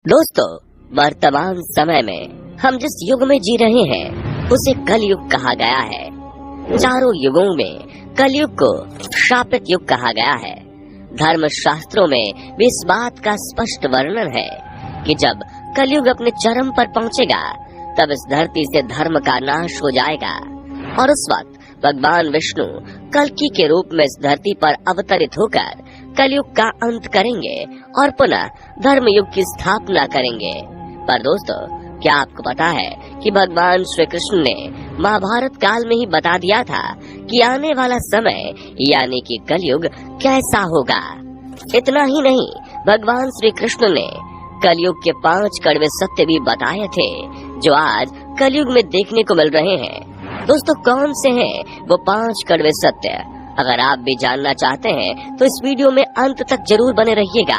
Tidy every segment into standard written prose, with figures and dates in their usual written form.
दोस्तों, वर्तमान समय में हम जिस युग में जी रहे हैं उसे कलयुग कहा गया है। चारों युगों में कलयुग को शापित युग कहा गया है। धर्म शास्त्रों में भी इस बात का स्पष्ट वर्णन है कि जब कलयुग अपने चरम पर पहुंचेगा तब इस धरती से धर्म का नाश हो जाएगा और उस वक्त भगवान विष्णु कल्कि के रूप में इस धरती पर अवतरित होकर कलयुग का अंत करेंगे और पुनः धर्म युग की स्थापना करेंगे। पर दोस्तों, क्या आपको पता है कि भगवान श्री कृष्ण ने महाभारत काल में ही बता दिया था कि आने वाला समय यानी कि कलयुग कैसा होगा। इतना ही नहीं, भगवान श्री कृष्ण ने कलयुग के 5 कड़वे सत्य भी बताए थे जो आज कलयुग में देखने को मिल रहे हैं। दोस्तों, कौन से हैं वो 5 कड़वे सत्य? अगर आप भी जानना चाहते हैं तो इस वीडियो में अंत तक जरूर बने रहिएगा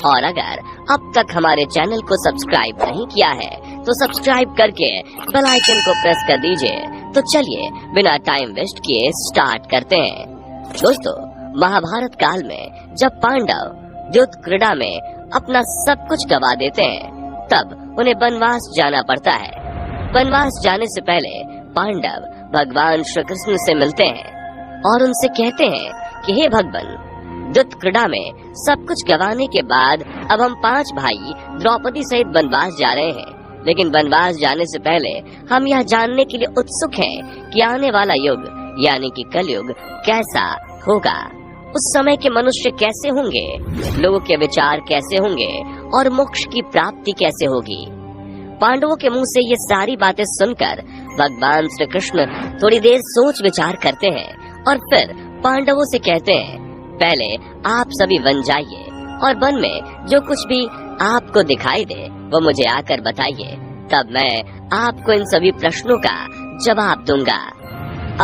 और अगर अब तक हमारे चैनल को सब्सक्राइब नहीं किया है तो सब्सक्राइब करके बेल आइकन को प्रेस कर दीजिए। तो चलिए बिना टाइम वेस्ट किए स्टार्ट करते हैं। दोस्तों, महाभारत काल में जब पांडव युद्ध क्रीड़ा में अपना सब कुछ गवा देते हैं तब उन्हें वनवास जाना पड़ता है। वनवास जाने से पहले पांडव भगवान श्री कृष्ण से मिलते हैं और उनसे कहते हैं कि हे भगवान, युद्ध क्रीड़ा में सब कुछ गंवाने के बाद अब हम 5 भाई द्रौपदी सहित वनवास जा रहे हैं। लेकिन वनवास जाने से पहले हम यह जानने के लिए उत्सुक हैं कि आने वाला युग यानी कि कलयुग कैसा होगा। उस समय के मनुष्य कैसे होंगे, लोगों के विचार कैसे होंगे और मोक्ष की प्राप्ति कैसे होगी। पांडवों के मुंह से ये सारी बातें सुनकर भगवान श्री कृष्ण थोड़ी देर सोच विचार करते हैं और फिर पांडवों से कहते हैं, पहले आप सभी वन जाइए और वन में जो कुछ भी आपको दिखाई दे वो मुझे आकर बताइए, तब मैं आपको इन सभी प्रश्नों का जवाब दूंगा।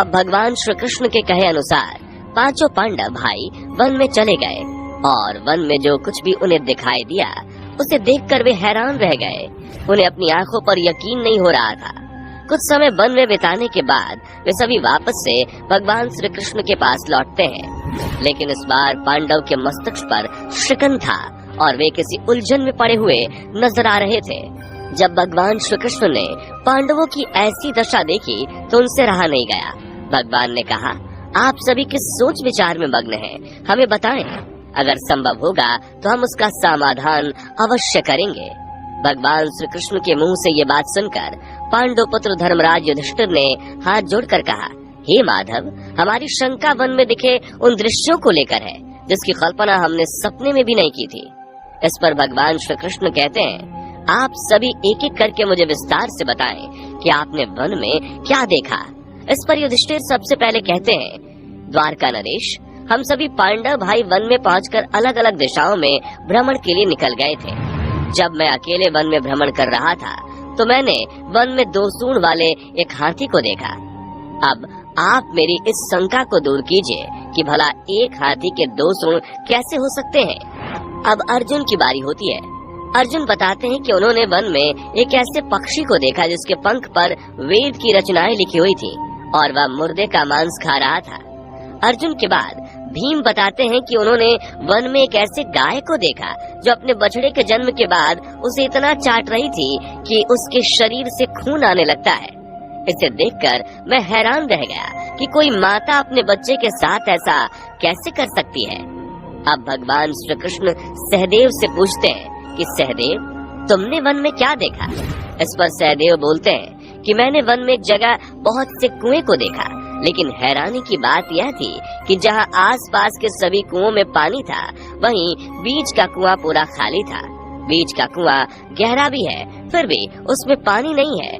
अब भगवान श्री कृष्ण के कहे अनुसार 5 पांडव भाई वन में चले गए और वन में जो कुछ भी उन्हें दिखाई दिया उसे देखकर वे हैरान रह गए। उन्हें अपनी आंखों पर यकीन नहीं हो रहा था। कुछ समय वन में बिताने के बाद वे सभी वापस से भगवान श्री कृष्ण के पास लौटते हैं, लेकिन इस बार पांडव के मस्तक पर शिकन था और वे किसी उलझन में पड़े हुए नजर आ रहे थे। जब भगवान श्री कृष्ण ने पांडवों की ऐसी दशा देखी तो उनसे रहा नहीं गया। भगवान ने कहा, आप सभी किस सोच विचार में मग्न हैं, हमें बताएं। अगर संभव होगा तो हम उसका समाधान अवश्य करेंगे। भगवान श्री कृष्ण के मुंह से ये बात सुनकर पांडव पुत्र धर्मराज युधिष्ठिर ने हाथ जोड़कर कहा, हे माधव, हमारी शंका वन में दिखे उन दृश्यों को लेकर है जिसकी कल्पना हमने सपने में भी नहीं की थी। इस पर भगवान श्री कृष्ण कहते हैं, आप सभी एक एक करके मुझे विस्तार से बताएं कि आपने वन में क्या देखा। इस पर युधिष्ठिर सबसे पहले कहते हैं, द्वारका नरेश, हम सभी पांडव भाई वन में पहुंचकर अलग अलग दिशाओं में भ्रमण के लिए निकल गए थे। जब मैं अकेले वन में भ्रमण कर रहा था तो मैंने वन में 2 सूंड वाले एक हाथी को देखा। अब आप मेरी इस शंका को दूर कीजिए कि भला एक हाथी के 2 सूंड कैसे हो सकते हैं। अब अर्जुन की बारी होती है। अर्जुन बताते हैं कि उन्होंने वन में एक ऐसे पक्षी को देखा जिसके पंख पर वेद की रचनाएं लिखी हुई थी और वह मुर्दे का मांस खा रहा था। अर्जुन के बाद भीम बताते हैं कि उन्होंने वन में एक ऐसे गाय को देखा जो अपने बछड़े के जन्म के बाद उसे इतना चाट रही थी कि उसके शरीर से खून आने लगता है। इसे देखकर मैं हैरान रह गया कि कोई माता अपने बच्चे के साथ ऐसा कैसे कर सकती है। अब भगवान श्री कृष्ण सहदेव से पूछते हैं कि सहदेव, तुमने वन में क्या देखा। इस पर सहदेव बोलते हैं कि मैंने वन में एक जगह बहुत से कुएं को देखा, लेकिन हैरानी की बात यह थी कि जहां आसपास के सभी कुओं में पानी था वहीं बीच का कुआं पूरा खाली था। बीच का कुआं गहरा भी है फिर भी उसमें पानी नहीं है,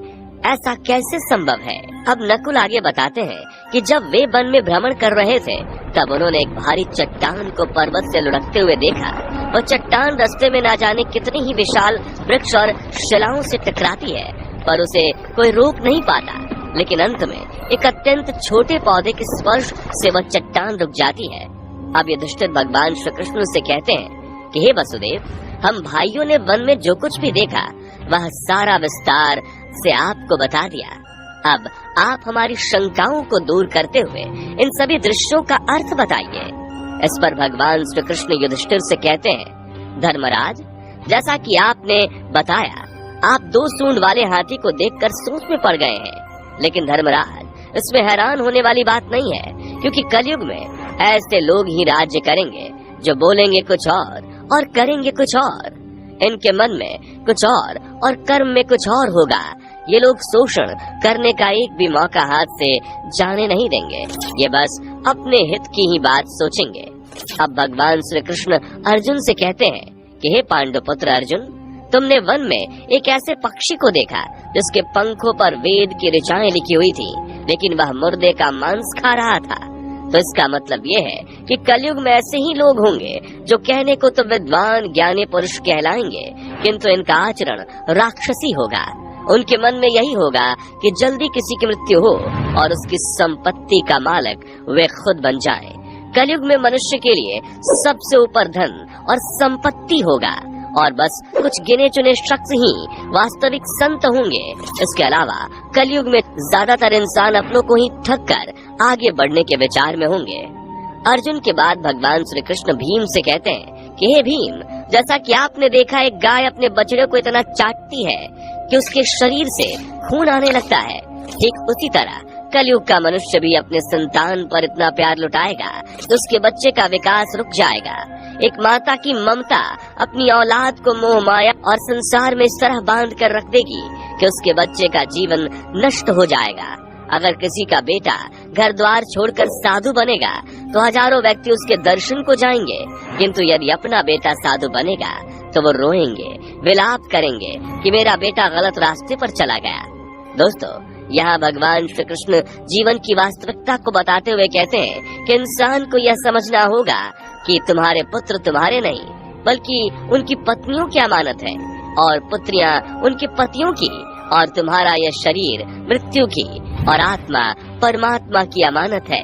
ऐसा कैसे संभव है। अब नकुल आगे बताते हैं कि जब वे वन में भ्रमण कर रहे थे तब उन्होंने एक भारी चट्टान को पर्वत से लुढ़कते हुए देखा। वह चट्टान रास्ते में न जाने कितने ही विशाल वृक्ष और शिलाओं से टकराती है पर उसे कोई रोक नहीं पाता, लेकिन अंत में एक अत्यंत छोटे पौधे के स्पर्श से वह चट्टान रुक जाती है। अब युधिष्ठिर भगवान श्री कृष्ण से कहते हैं कि हे वसुदेव, हम भाइयों ने वन में जो कुछ भी देखा वह सारा विस्तार से आपको बता दिया। अब आप हमारी शंकाओं को दूर करते हुए इन सभी दृश्यों का अर्थ बताइए। इस पर भगवान श्री कृष्ण युधिष्ठिर से कहते हैं, धर्मराज, जैसा कि आपने बताया, आप 2 सूंड वाले हाथी को देखकर सोच में पड़ गए हैं। लेकिन धर्मराज, इसमें हैरान होने वाली बात नहीं है, क्योंकि कलयुग में ऐसे लोग ही राज्य करेंगे जो बोलेंगे कुछ और करेंगे कुछ और। इनके मन में कुछ और कर्म में कुछ और होगा। ये लोग शोषण करने का एक भी मौका हाथ से जाने नहीं देंगे। ये बस अपने हित की ही बात सोचेंगे। अब भगवान श्री कृष्ण अर्जुन से कहते हैं कि हे पांडुपुत्र अर्जुन, तुमने वन में एक ऐसे पक्षी को देखा जिसके पंखों पर वेद की ऋचाएं लिखी हुई थी, लेकिन वह मुर्दे का मांस खा रहा था। तो इसका मतलब ये है कि कलयुग में ऐसे ही लोग होंगे जो कहने को तो विद्वान ज्ञानी पुरुष कहलाएंगे, किंतु इनका आचरण राक्षसी होगा। उनके मन में यही होगा कि जल्दी किसी की मृत्यु हो और उसकी संपत्ति का मालिक वे खुद बन जाए। कलयुग में मनुष्य के लिए सबसे ऊपर धन और संपत्ति होगा, और बस कुछ गिने चुने शख्स ही वास्तविक संत होंगे। इसके अलावा कलयुग में ज्यादातर इंसान अपनों को ही ठग कर आगे बढ़ने के विचार में होंगे। अर्जुन के बाद भगवान श्री कृष्ण भीम से कहते हैं कि हे भीम, जैसा कि आपने देखा एक गाय अपने बछड़े को इतना चाटती है कि उसके शरीर से खून आने लगता है, ठीक उसी तरह कलयुग का मनुष्य भी अपने संतान पर इतना प्यार लुटाएगा तो उसके बच्चे का विकास रुक जाएगा। एक माता की ममता अपनी औलाद को मोह माया और संसार में इस तरह बांध कर रख देगी कि उसके बच्चे का जीवन नष्ट हो जाएगा। अगर किसी का बेटा घर द्वार छोड़कर साधु बनेगा तो हजारों व्यक्ति उसके दर्शन को जाएंगे, किंतु यदि अपना बेटा साधु बनेगा तो वो रोएंगे, विलाप करेंगे कि मेरा बेटा गलत रास्ते पर चला गया। दोस्तों, यहाँ भगवान श्री कृष्ण जीवन की वास्तविकता को बताते हुए कहते हैं कि इंसान को यह समझना होगा कि तुम्हारे पुत्र तुम्हारे नहीं बल्कि उनकी पत्नियों की अमानत है, और पुत्रियां उनके पतियों की, और तुम्हारा यह शरीर मृत्यु की और आत्मा परमात्मा की अमानत है।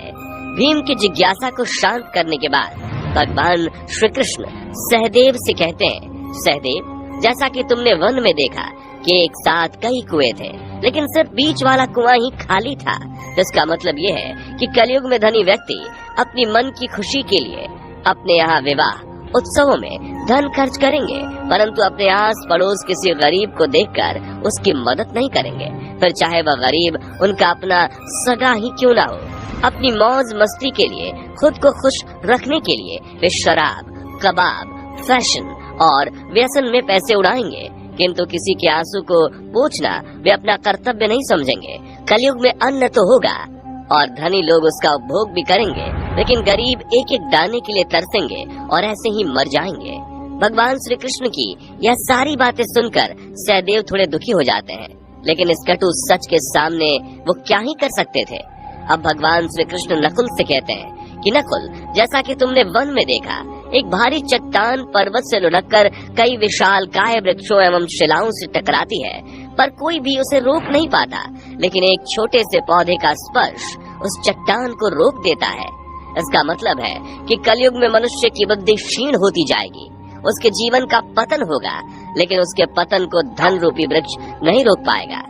भीम की जिज्ञासा को शांत करने के बाद भगवान श्री कृष्ण सहदेव से कहते हैं, सहदेव, जैसा कि तुमने वन में देखा कि एक साथ कई कुएं थे, लेकिन सिर्फ बीच वाला कुआं ही खाली था। इसका मतलब ये है कि कलयुग में धनी व्यक्ति अपनी मन की खुशी के लिए अपने यहाँ विवाह उत्सवों में धन खर्च करेंगे, परंतु अपने आस पड़ोस किसी गरीब को देखकर उसकी मदद नहीं करेंगे, फिर चाहे वह गरीब उनका अपना सगा ही क्यों ना हो। अपनी मौज मस्ती के लिए, खुद को खुश रखने के लिए वे शराब, कबाब, फैशन और व्यसन में पैसे उड़ाएंगे, किंतु किसी के आंसू को पोंछना वे अपना कर्तव्य नहीं समझेंगे। कलयुग में अन्न तो होगा और धनी लोग उसका उपभोग भी करेंगे, लेकिन गरीब एक एक दाने के लिए तरसेंगे और ऐसे ही मर जाएंगे। भगवान श्री कृष्ण की यह सारी बातें सुनकर सहदेव थोड़े दुखी हो जाते हैं, लेकिन इस कटु सच के सामने वो क्या ही कर सकते थे। अब भगवान श्री कृष्ण नकुल से कहते हैं कि नकुल, जैसा कि तुमने वन में देखा, एक भारी चट्टान पर्वत से लुढ़ककर कई विशाल काय वृक्षों एवं शिलाओं से टकराती है, पर कोई भी उसे रोक नहीं पाता, लेकिन एक छोटे से पौधे का स्पर्श उस चट्टान को रोक देता है। इसका मतलब है कि कलयुग में मनुष्य की बुद्धि क्षीण होती जाएगी, उसके जीवन का पतन होगा, लेकिन उसके पतन को धन रूपी वृक्ष नहीं रोक पाएगा,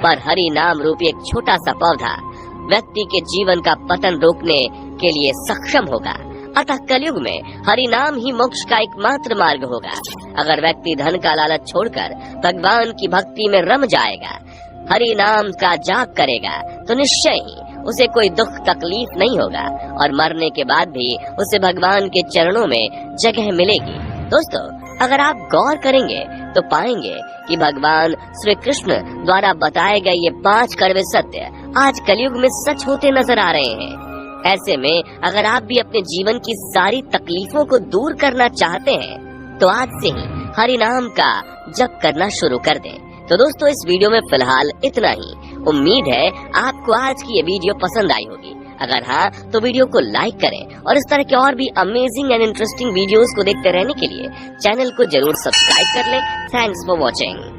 पर हरि नाम रूपी एक छोटा सा पौधा व्यक्ति के जीवन का पतन रोकने के लिए सक्षम होगा। अतः कलयुग में हरि नाम ही मोक्ष का एकमात्र मार्ग होगा। अगर व्यक्ति धन का लालच छोड़कर भगवान की भक्ति में रम जाएगा, हरि नाम का जाप करेगा, तो निश्चय ही उसे कोई दुख तकलीफ नहीं होगा और मरने के बाद भी उसे भगवान के चरणों में जगह मिलेगी। दोस्तों, अगर आप गौर करेंगे तो पाएंगे कि भगवान श्री कृष्ण द्वारा बताए गए ये 5 कड़वे सत्य आज कलयुग में सच होते नजर आ रहे हैं। ऐसे में अगर आप भी अपने जीवन की सारी तकलीफों को दूर करना चाहते हैं तो आज से ही हरि नाम का जप करना शुरू कर दें। तो दोस्तों, इस वीडियो में फिलहाल इतना ही। उम्मीद है आपको आज की ये वीडियो पसंद आई होगी। अगर हाँ, तो वीडियो को लाइक करें और इस तरह के और भी अमेजिंग एंड इंटरेस्टिंग वीडियोस को देखते रहने के लिए चैनल को जरूर सब्सक्राइब कर लें। Thanks for watching.